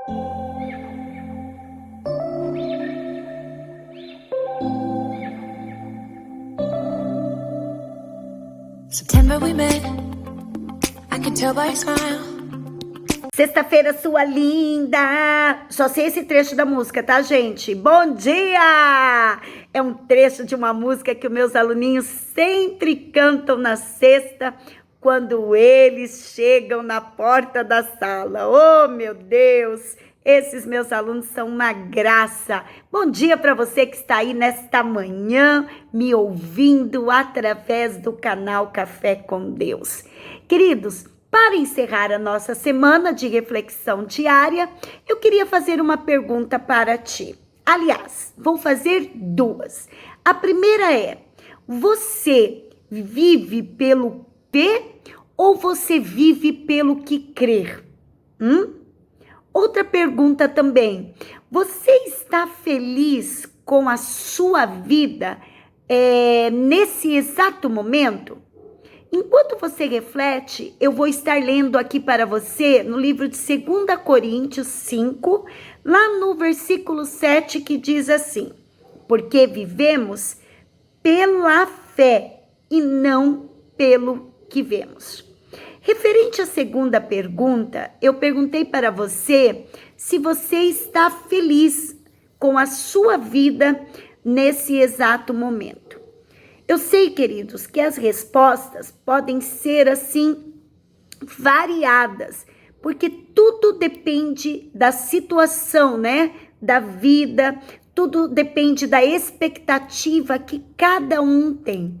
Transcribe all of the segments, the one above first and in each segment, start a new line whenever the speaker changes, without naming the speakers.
September we met, I can tell by your smile.
Sexta-feira, sua linda! Só sei esse trecho da música, tá, gente? Bom dia! É um trecho de uma música que os meus aluninhos sempre cantam na sexta, quando eles chegam na porta da sala. Oh, meu Deus! Esses meus alunos são uma graça. Bom dia para você que está aí nesta manhã, me ouvindo através do canal Café com Deus. Queridos, para encerrar a nossa semana de reflexão diária, eu queria fazer uma pergunta para ti. Aliás, vou fazer duas. A primeira é: você vive pelo ver ou você vive pelo que crer? Outra pergunta também: você está feliz com a sua vida nesse exato momento? Enquanto você reflete, eu vou estar lendo aqui para você no livro de 2 Coríntios 5, lá no versículo 7, que diz assim: porque vivemos pela fé e não pelo que vemos. Referente à segunda pergunta, eu perguntei para você se você está feliz com a sua vida nesse exato momento. Eu sei, queridos, que as respostas podem ser assim variadas, porque tudo depende da situação, né? Da vida, tudo depende da expectativa que cada um tem.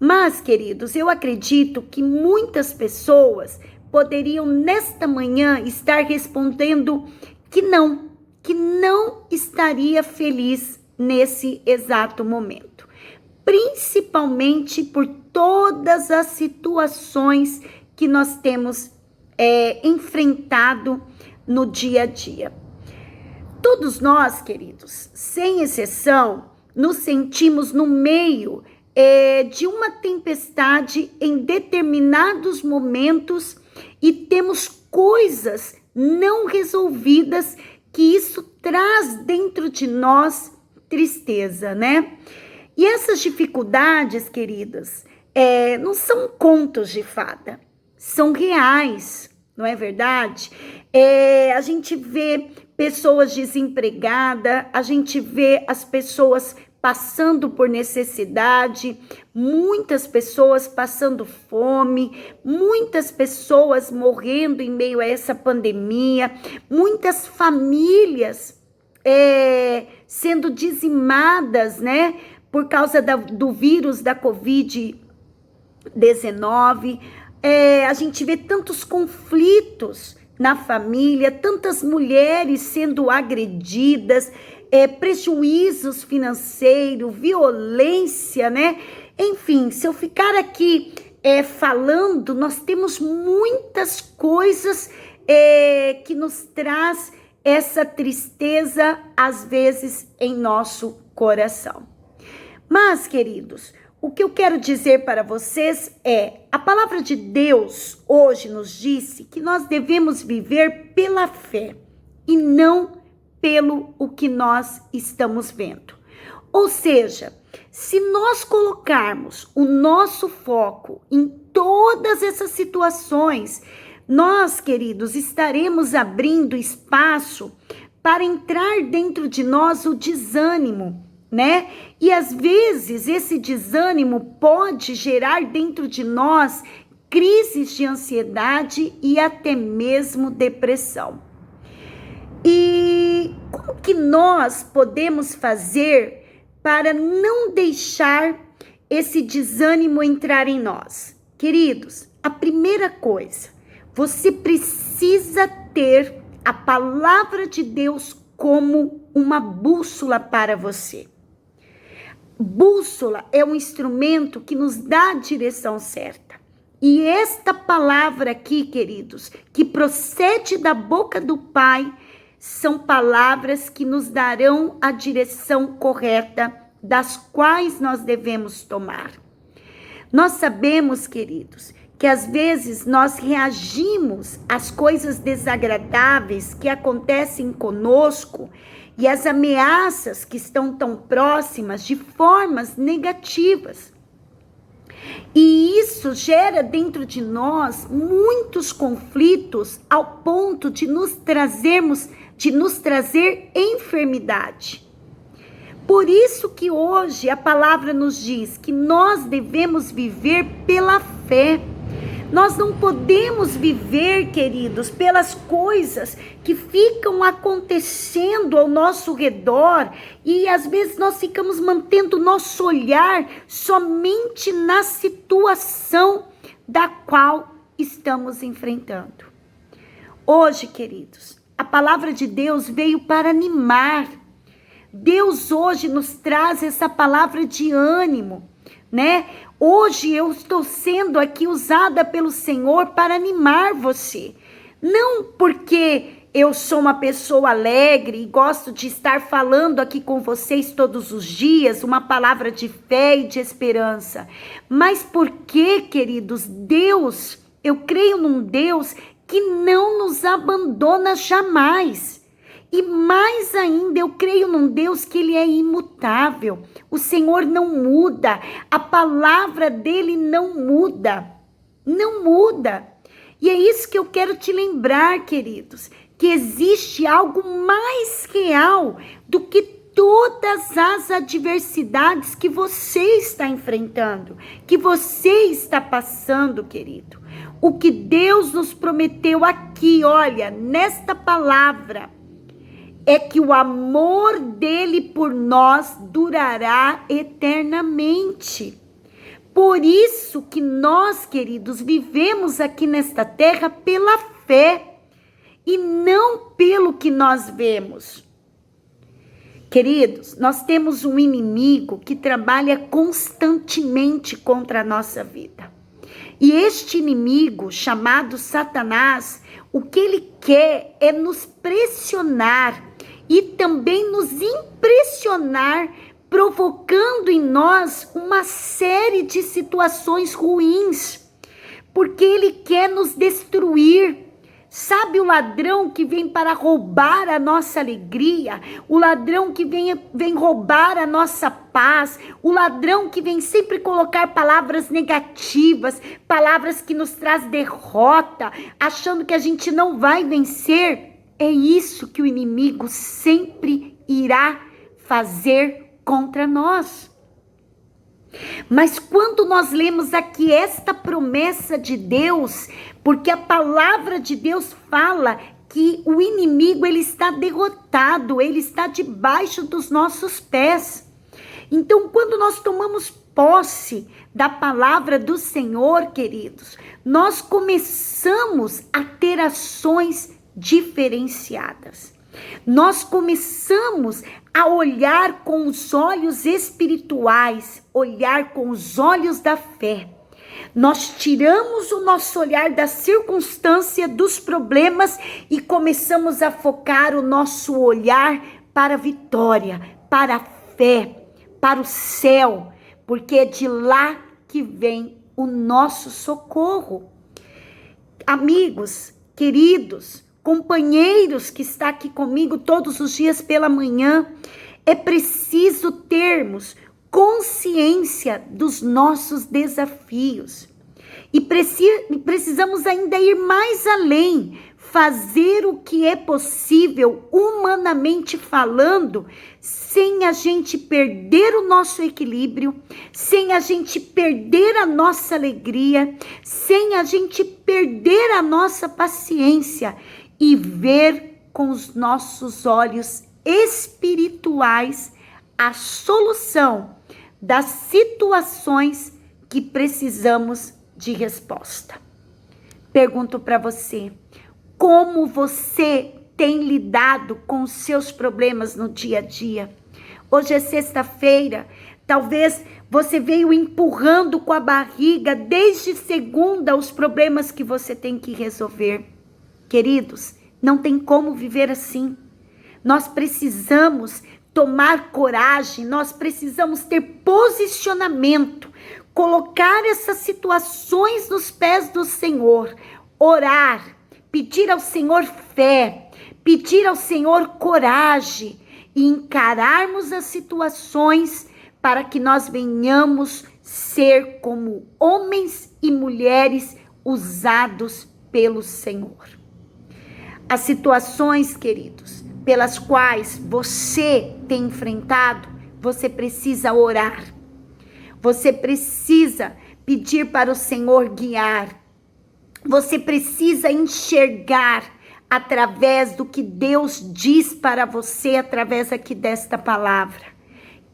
Mas, queridos, eu acredito que muitas pessoas poderiam nesta manhã estar respondendo que não estaria feliz nesse exato momento. Principalmente por todas as situações que nós temos enfrentado no dia a dia. Todos nós, queridos, sem exceção, nos sentimos no meio de uma tempestade em determinados momentos e temos coisas não resolvidas que isso traz dentro de nós tristeza, né? E essas dificuldades, queridas, não são contos de fada, são reais, não é verdade? A gente vê pessoas desempregadas, a gente vê as pessoas passando por necessidade, muitas pessoas passando fome, muitas pessoas morrendo em meio a essa pandemia, muitas famílias sendo dizimadas, né? Por causa do vírus da Covid-19, a gente vê tantos conflitos na família, tantas mulheres sendo agredidas, prejuízos financeiros, violência, né? Enfim, se eu ficar aqui falando, nós temos muitas coisas que nos traz essa tristeza, às vezes, em nosso coração. Mas, queridos, o que eu quero dizer para vocês a palavra de Deus hoje nos disse que nós devemos viver pela fé e não pelo o que nós estamos vendo. Ou seja, se nós colocarmos o nosso foco em todas essas situações, nós, queridos, estaremos abrindo espaço para entrar dentro de nós o desânimo, né? E às vezes esse desânimo pode gerar dentro de nós crises de ansiedade e até mesmo depressão. E como que nós podemos fazer para não deixar esse desânimo entrar em nós? Queridos, a primeira coisa, você precisa ter a palavra de Deus como uma bússola para você. Bússola é um instrumento que nos dá a direção certa. E esta palavra aqui, queridos, que procede da boca do Pai, são palavras que nos darão a direção correta das quais nós devemos tomar. Nós sabemos, queridos, que às vezes nós reagimos às coisas desagradáveis que acontecem conosco e às ameaças que estão tão próximas de formas negativas. E isso gera dentro de nós muitos conflitos ao ponto de nos trazer enfermidade. Por isso que hoje a palavra nos diz que nós devemos viver pela fé. Nós não podemos viver, queridos, pelas coisas que ficam acontecendo ao nosso redor e às vezes nós ficamos mantendo nosso olhar somente na situação da qual estamos enfrentando. Hoje, queridos, a palavra de Deus veio para animar. Deus hoje nos traz essa palavra de ânimo, né? Hoje eu estou sendo aqui usada pelo Senhor para animar você. Não porque eu sou uma pessoa alegre e gosto de estar falando aqui com vocês todos os dias, uma palavra de fé e de esperança. Mas porque, queridos, Deus, eu creio num Deus que não nos abandona jamais. E mais ainda, eu creio num Deus que Ele é imutável. O Senhor não muda. A palavra dEle não muda. Não muda. E é isso que eu quero te lembrar, queridos. Que existe algo mais real do que todas as adversidades que você está enfrentando. Que você está passando, querido. O que Deus nos prometeu aqui, olha, nesta palavra, é que o amor dele por nós durará eternamente. Por isso que nós, queridos, vivemos aqui nesta terra pela fé e não pelo que nós vemos. Queridos, nós temos um inimigo que trabalha constantemente contra a nossa vida. E este inimigo, chamado Satanás, o que ele quer é nos pressionar e também nos impressionar, provocando em nós uma série de situações ruins, porque ele quer nos destruir. Sabe o ladrão que vem para roubar a nossa alegria, o ladrão que vem roubar a nossa paz, o ladrão que vem sempre colocar palavras negativas, palavras que nos traz derrota, achando que a gente não vai vencer. É isso que o inimigo sempre irá fazer contra nós. Mas quando nós lemos aqui esta promessa de Deus, porque a palavra de Deus fala que o inimigo ele está derrotado, ele está debaixo dos nossos pés. Então, quando nós tomamos posse da palavra do Senhor, queridos, nós começamos a ter ações diferenciadas. Nós começamos a olhar com os olhos espirituais, olhar com os olhos da fé. Nós tiramos o nosso olhar da circunstância, dos problemas e começamos a focar o nosso olhar para a vitória, para a fé, para o céu, porque é de lá que vem o nosso socorro. Amigos, queridos, companheiros que está aqui comigo todos os dias pela manhã, é preciso termos consciência dos nossos desafios. E precisamos ainda ir mais além, fazer o que é possível, humanamente falando, sem a gente perder o nosso equilíbrio, sem a gente perder a nossa alegria, sem a gente perder a nossa paciência e ver com os nossos olhos espirituais a solução das situações que precisamos de resposta. Pergunto para você, como você tem lidado com os seus problemas no dia a dia? Hoje é sexta-feira, talvez você veio empurrando com a barriga desde segunda os problemas que você tem que resolver. Queridos, não tem como viver assim. Nós precisamos tomar coragem, nós precisamos ter posicionamento. colocar essas situações nos pés do Senhor, orar, pedir ao Senhor fé, pedir ao Senhor coragem e encararmos as situações para que nós venhamos ser como homens e mulheres usados pelo Senhor. As situações, queridos, pelas quais você tem enfrentado, você precisa orar. Você precisa pedir para o Senhor guiar. Você precisa enxergar através do que Deus diz para você, através aqui desta palavra.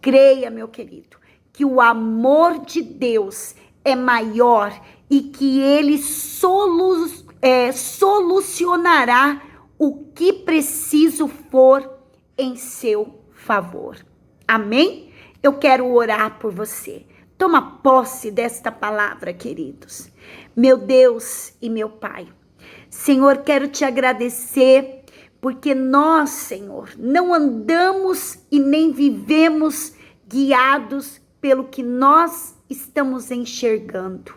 Creia, meu querido, que o amor de Deus é maior e que Ele solucionará o que preciso for em seu favor. Amém? Eu quero orar por você. Toma posse desta palavra, queridos. Meu Deus e meu Pai. Senhor, quero te agradecer porque nós, Senhor, não andamos e nem vivemos guiados pelo que nós estamos enxergando.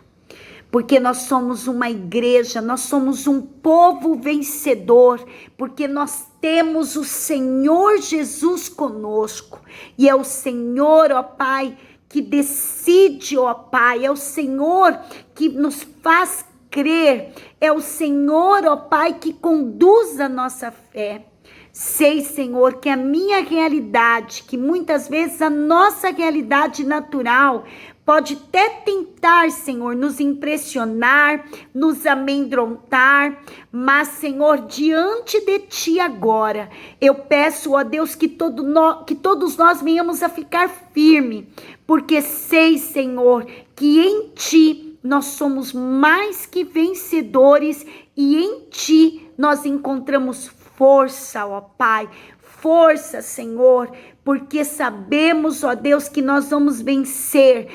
Porque nós somos uma igreja, nós somos um povo vencedor, porque nós temos o Senhor Jesus conosco. E é o Senhor, ó Pai, que decide, ó Pai, é o Senhor que nos faz crer, é o Senhor, ó Pai, que conduz a nossa fé. Sei, Senhor, que a minha realidade, que muitas vezes a nossa realidade natural pode até tentar, Senhor, nos impressionar, nos amedrontar, mas, Senhor, diante de Ti agora, eu peço, ó Deus, que todos nós venhamos a ficar firme, porque sei, Senhor, que em Ti nós somos mais que vencedores e em Ti nós encontramos força, ó Pai, força, Senhor, porque sabemos, ó Deus, que nós vamos vencer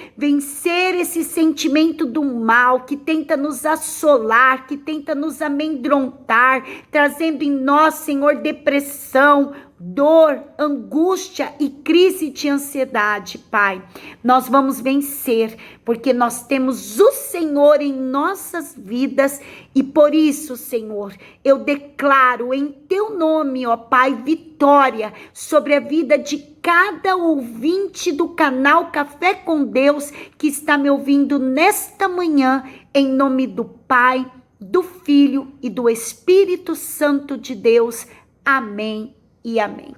esse sentimento do mal que tenta nos assolar, que tenta nos amedrontar, trazendo em nós, Senhor, depressão, dor, angústia e crise de ansiedade, Pai. Nós vamos vencer, porque nós temos o Senhor em nossas vidas e por isso, Senhor, eu declaro em Teu nome, ó Pai, vitória sobre a vida de cada ouvinte do canal Café com Deus que está me ouvindo nesta manhã, em nome do Pai, do Filho e do Espírito Santo de Deus. Amém e amém.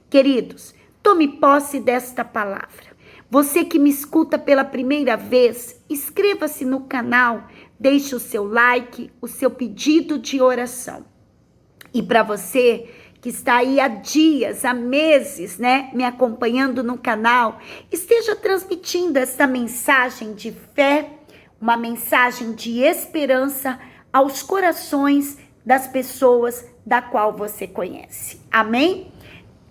Queridos, tome posse desta palavra. Você que me escuta pela primeira vez, inscreva-se no canal, deixe o seu like, o seu pedido de oração. E para você que está aí há dias, há meses, né, me acompanhando no canal, esteja transmitindo essa mensagem de fé, uma mensagem de esperança aos corações das pessoas da qual você conhece. Amém?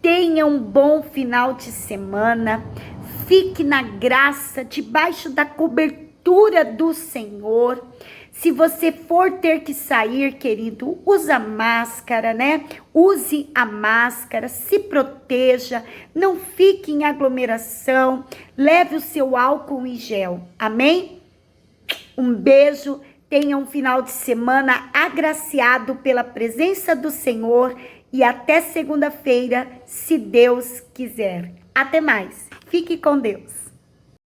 Tenha um bom final de semana. Fique na graça, debaixo da cobertura do Senhor. Se você for ter que sair, querido, usa máscara, né? Use a máscara, se proteja, não fique em aglomeração, leve o seu álcool em gel. Amém? Um beijo. Tenha um final de semana agraciado pela presença do Senhor e até segunda-feira, se Deus quiser. Até mais. Fique com Deus.